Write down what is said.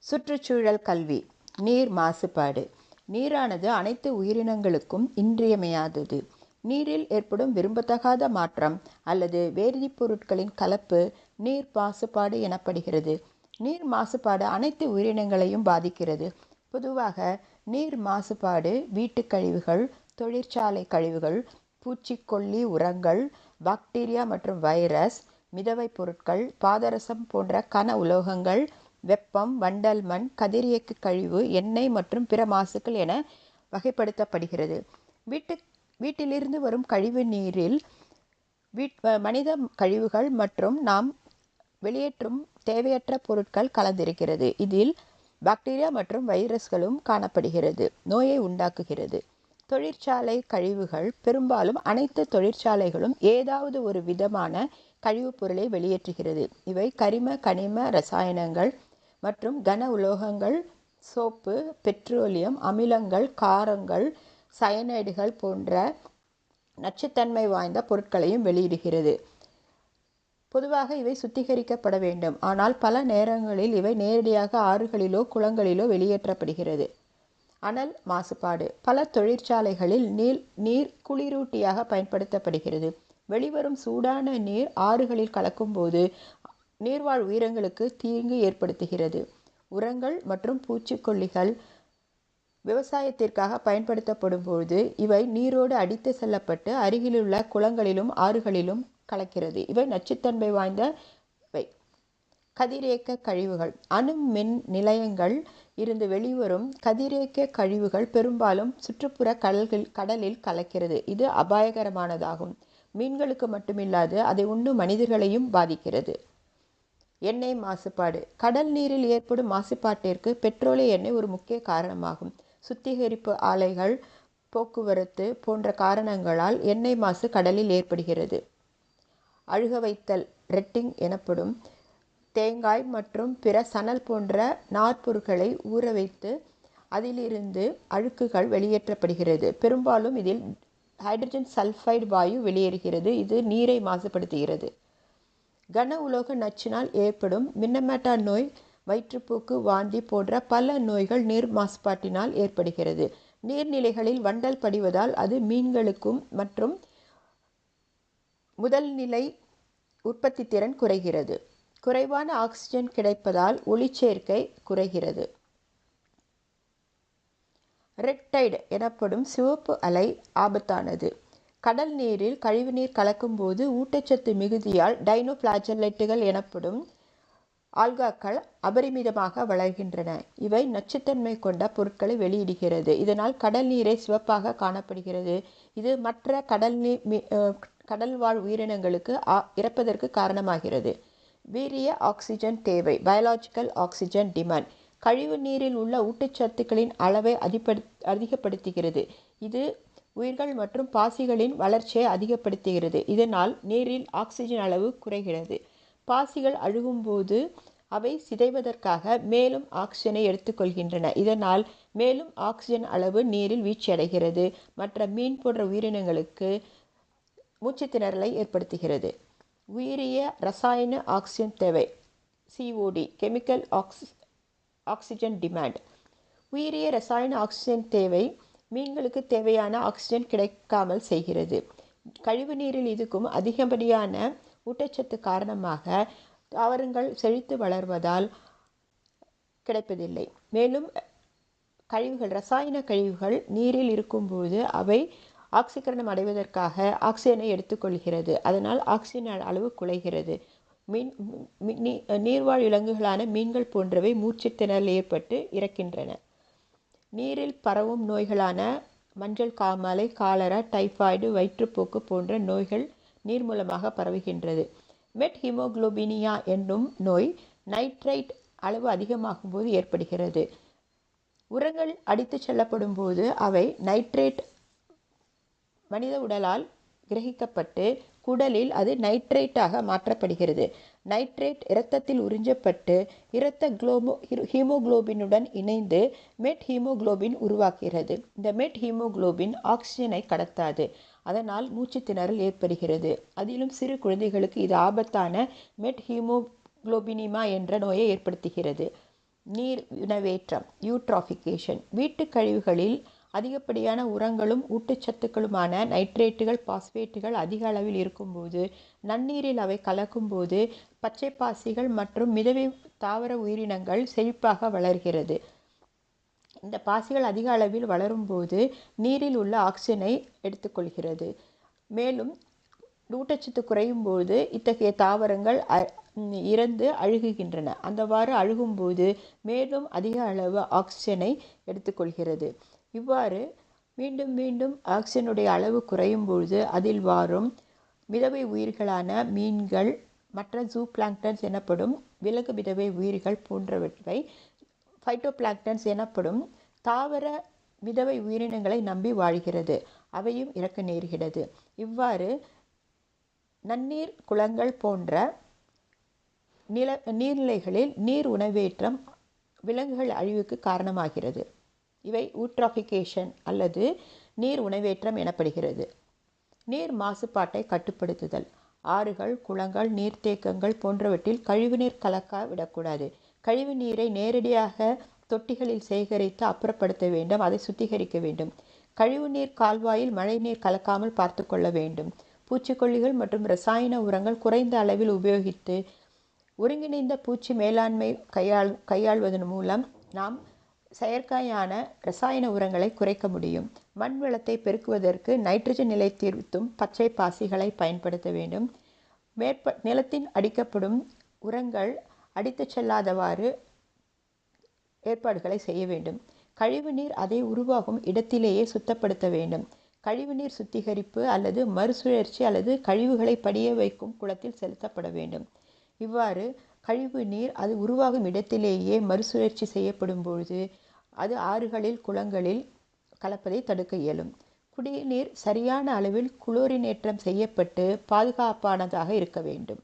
சுற்றுச்சூழல் கல்வி. நீர் மாசுபாடு. நீரானது அனைத்து உயிரினங்களுக்கும் இன்றியமையாதது. நீரில் ஏற்படும் விரும்பத்தகாத மாற்றம் அல்லது வேதிப்பொருட்களின் கலப்பு நீர் மாசுபாடு எனப்படுகிறது. நீர் மாசுபாடு அனைத்து உயிரினங்களையும் பாதிக்கிறது. பொதுவாக நீர் மாசுபாடு வீட்டுக் கழிவுகள், தொழிற்சாலை கழிவுகள், பூச்சிக்கொல்லி உரங்கள், பாக்டீரியா மற்றும் வைரஸ், மிதவை பொருட்கள், பாதரசம் போன்ற கன உலோகங்கள், வெப்பம், வண்டல் மண், கதிரியக்க கழிவு, எண்ணெய் மற்றும் பிற மாசுக்கள் என வகைப்படுத்தப்படுகிறது. வீட்டிலிருந்து வரும் கழிவு நீரில் மனித கழிவுகள் மற்றும் நாம் வெளியேற்றும் தேவையற்ற பொருட்கள் கலந்திருக்கிறது. இதில் பாக்டீரியா மற்றும் வைரஸ்களும் காணப்படுகிறது, நோயை உண்டாக்குகிறது. தொழிற்சாலை கழிவுகள். பெரும்பாலும் அனைத்து தொழிற்சாலைகளும் ஏதாவது ஒரு விதமான கழிவுப் பொருளை வெளியேற்றுகிறது. இவை கரிம, கனிம, ரசாயனங்கள் மற்றும் கன உலோகங்கள், சோப்பு, பெட்ரோலியம், அமிலங்கள், காரங்கள், சயனைடுகள் போன்ற நச்சுத்தன்மை வாய்ந்த பொருட்களையும் வெளியிடுகிறது. பொதுவாக இவை சுத்திகரிக்கப்பட வேண்டும். ஆனால் பல நேரங்களில் இவை நேரடியாக ஆறுகளிலோ குளங்களிலோ வெளியேற்றப்படுகிறது. அனல் மாசுபாடு. பல தொழிற்சாலைகளில் நீர் குளிரூட்டியாக பயன்படுத்தப்படுகிறது. வெளிவரும் சூடான நீர் ஆறுகளில் கலக்கும்போது நீர்வாழ் உயிரினங்களுக்கு தீங்கு ஏற்படுத்துகிறது. உரங்கள் மற்றும் பூச்சிக்கொல்லிகள் விவசாயத்திற்காக பயன்படுத்தப்படும் போது இவை நீரோடு அடித்து செல்லப்பட்டு அருகிலுள்ள குளங்களிலும் ஆறுகளிலும் கலக்கிறது. இவை நச்சுத்தன்மை வாய்ந்தவை. கதிரியக்க கழிவுகள். அணு மின் நிலையங்கள் இருந்து வெளிவரும் கதிரியக்க கழிவுகள் பெரும்பாலும் சுற்றுப்புற கடலில் கலக்கிறது. இது அபாயகரமானதாகும். மீன்களுக்கு மட்டுமில்லாது அதை உண்ணும் மனிதர்களையும் பாதிக்கிறது. எண்ணெய் மாசுபாடு. கடல் நீரில் ஏற்படும் மாசுபாட்டிற்கு பெட்ரோலிய எண்ணெய் ஒரு முக்கிய காரணமாகும். சுத்திகரிப்பு ஆலைகள், போக்குவரத்து போன்ற காரணங்களால் எண்ணெய் மாசு கடலில் ஏற்படுகிறது. அழுக வைத்தல் ரெட்டிங் எனப்படும். தேங்காய் மற்றும் பிற சணல் போன்ற நார்ப்பொருட்களை ஊற வைத்து அதிலிருந்து அழுக்குகள் வெளியேற்றப்படுகிறது. பெரும்பாலும் இதில் ஹைட்ரஜன் சல்ஃபைடு வாயு வெளியேறுகிறது. இது நீரை மாசுபடுத்துகிறது. கன உலோக நச்சினால் ஏற்படும் மின்னமேட்டா நோய், வயிற்றுப்போக்கு, வாந்தி போன்ற பல நோய்கள் நீர் மாசுபாட்டினால் ஏற்படுகிறது. நீர்நிலைகளில் வண்டல் படிவதால் அது மீன்களுக்கும் மற்றும் முதல்நிலை உற்பத்தி திறன் குறைகிறது. குறைவான ஆக்சிஜன் கிடைப்பதால் ஒளிச்சேர்க்கை குறைகிறது. ரெட் டைட் எனப்படும் சிவப்பு அலை ஆபத்தானது. கடல் நீரில் கழிவுநீர் கலக்கும்போது ஊட்டச்சத்து மிகுதியால் டைனோபிளாஜெல்லைட்டுகள் எனப்படும் ஆல்காக்கள் அபரிமிதமாக வளர்கின்றன. இவை நச்சுத்தன்மை கொண்ட பொருட்களை வெளியிடுகிறது. இதனால் கடல் நீரை சிவப்பாக காணப்படுகிறது. இது மற்ற கடல்வாழ் உயிரினங்களுக்கு இறப்பதற்கு காரணமாகிறது. வீரிய ஆக்சிஜன் தேவை. Biological oxygen demand. கழிவு நீரில் உள்ள ஊட்டச்சத்துக்களின் அளவை அதிகப்படுத்துகிறது. இது உயிர்கள் மற்றும் பாசிகளின் வளர்ச்சியை அதிகப்படுத்துகிறது. இதனால் நீரில் ஆக்சிஜன் அளவு குறைகிறது. பாசிகள் அழுகும்போது அவை சிதைவதற்காக மேலும் ஆக்சிஜனை எடுத்துக்கொள்கின்றன. இதனால் மேலும் ஆக்சிஜன் அளவு நீரில் வீழ்ச்சியடைகிறது. மற்ற மீன் போன்ற உயிரினங்களுக்கு மூச்சு திணறலை ஏற்படுத்துகிறது. உயிரிய ரசாயன ஆக்சிஜன் தேவை. COD chemical oxygen demand. உயிரிய ரசாயன ஆக்சிஜன் தேவை மீன்களுக்கு தேவையான ஆக்சிஜன் கிடைக்காமல் செய்கிறது. கழிவு நீரில் இருக்கும் அதிகப்படியான ஊட்டச்சத்து காரணமாக தாவரங்கள் செழித்து வளர்வதால் கிடைப்பதில்லை. மேலும் ரசாயன கழிவுகள் நீரில் இருக்கும்போது அவை ஆக்சிகரணம் அடைவதற்காக ஆக்சிஜனை எடுத்துக்கொள்கிறது. அதனால் ஆக்சிஜன் அளவு குறைகிறது. நீர்வாழ் விலங்குகளான மீன்கள் போன்றவை மூச்சு திணறல் ஏற்பட்டு இறக்கின்றன. நீரில் பரவும் நோய்களான மஞ்சள் காமாலை, காலரா, டைபாய்டு, வயிற்றுப்போக்கு போன்ற நோய்கள் நீர் மூலமாக பரவுகின்றது. மெட் ஹீமோகுளோபினியா என்னும் நோய் நைட்ரைட் அளவு அதிகமாகும் போது ஏற்படுகிறது. உரங்கள் அடித்து செல்லப்படும் போது அவை நைட்ரேட் மனித உடலால் கிரகிக்கப்பட்டு குடலில் அது நைட்ரேட்டாக மாற்றப்படுகிறது. நைட்ரேட் இரத்தத்தில் உறிஞ்சப்பட்டு இரத்த ஹீமோகுளோபினுடன் இணைந்து மெட் ஹீமோகுளோபின் உருவாக்குகிறது. இந்த மெட் ஹீமோகுளோபின் ஆக்சிஜனை கடத்தாது. அதனால் மூச்சு திணறல் ஏற்படுகிறது. அதிலும் சிறு குழந்தைகளுக்கு இது ஆபத்தான மெட் ஹீமோகுளோபினிமா என்ற நோயை ஏற்படுத்துகிறது. நீர் வினவேற்றம் யூட்ராஃபிகேஷன். வீட்டு கழிவுகளில் அதிகப்படியான உரங்களும் ஊட்டச்சத்துக்களுமான நைட்ரேட்டுகள், பாஸ்பேட்டுகள் அதிக அளவில் இருக்கும்போது, நன்னீரில் அவை கலக்கும்போது பச்சை பாசிகள் மற்றும் மிதவை தாவர உயிரினங்கள் செழிப்பாக வளர்கிறது. இந்த பாசிகள் அதிக அளவில் வளரும்போது நீரில் உள்ள ஆக்சிஜனை எடுத்துக்கொள்கிறது. மேலும் ஊட்டச்சத்து குறையும் போது இத்தகைய தாவரங்கள் இறந்து அழுகுகின்றன. அந்தவாறு அழுகும்போது மேலும் அதிக அளவு ஆக்சிஜனை எடுத்துக்கொள்கிறது. இவ்வாறு மீண்டும் மீண்டும் ஆக்சிஜனுடைய அளவு குறையும் பொழுது அதில் வாரும் மிதவை உயிர்களான மீன்கள், மற்ற ஜூபிளாங்க்டன்ஸ் எனப்படும் விலங்கு மிதவை உயிர்கள் போன்றவற்றை ஃபைட்டோபிளாங்க்டன்ஸ் எனப்படும் தாவர மிதவை உயிரினங்களை நம்பி வாழ்கிறது. அவையும் இறக்க நேர்கிறது. இவ்வாறு நன்னீர் குளங்கள் போன்ற நீர்நிலைகளில் நீர் உணவேற்றம் விலங்குகள் அழிவுக்கு காரணமாகிறது. இவை யூட்ராஃபிகேஷன் அல்லது நீர் உணவேற்றம் எனப்படுகிறது. நீர் மாசுபாட்டை கட்டுப்படுத்துதல். ஆறுகள், குளங்கள், நீர்த்தேக்கங்கள் போன்றவற்றில் கழிவுநீர் கலக்க விடக்கூடாது. கழிவு நீரை நேரடியாக தொட்டிகளில் சேகரித்து அப்புறப்படுத்த வேண்டும். அதை சுத்திகரிக்க வேண்டும். கழிவுநீர் கால்வாயில் மழைநீர் கலக்காமல் பார்த்து கொள்ள வேண்டும். பூச்சிக்கொல்லிகள் மற்றும் இரசாயன உரங்கள் குறைந்த அளவில் உபயோகித்து ஒருங்கிணைந்த பூச்சி மேலாண்மை கையாள்வதன் மூலம் நாம் செயற்கையான இரசாயன உரங்களை குறைக்க முடியும். மண் வளத்தை பெருக்குவதற்கு நைட்ரஜன் நிலைத்திருத்தும் பச்சை பாசிகளை பயன்படுத்த வேண்டும். நிலத்தின் அடிக்கப்படும் உரங்கள் அடித்து செல்லாதவாறு ஏற்பாடுகளை செய்ய வேண்டும். கழிவுநீர் அதை உருவாகும் இடத்திலேயே சுத்தப்படுத்த வேண்டும். கழிவுநீர் சுத்திகரிப்பு அல்லது மறுசுழற்சி அல்லது கழிவுகளை படிய வைக்கும் குளத்தில் செலுத்தப்பட வேண்டும். இவ்வாறு கழிவு நீர் அது உருவாகும் இடத்திலேயே மறுசுழற்சி செய்யப்படும் பொழுது அது ஆறுகளில், குளங்களில் கலப்பதை தடுக்க இயலும். குடிநீர் சரியான அளவில் குளோரினேற்றம் செய்யப்பட்டு பாதுகாப்பானதாக இருக்க வேண்டும்.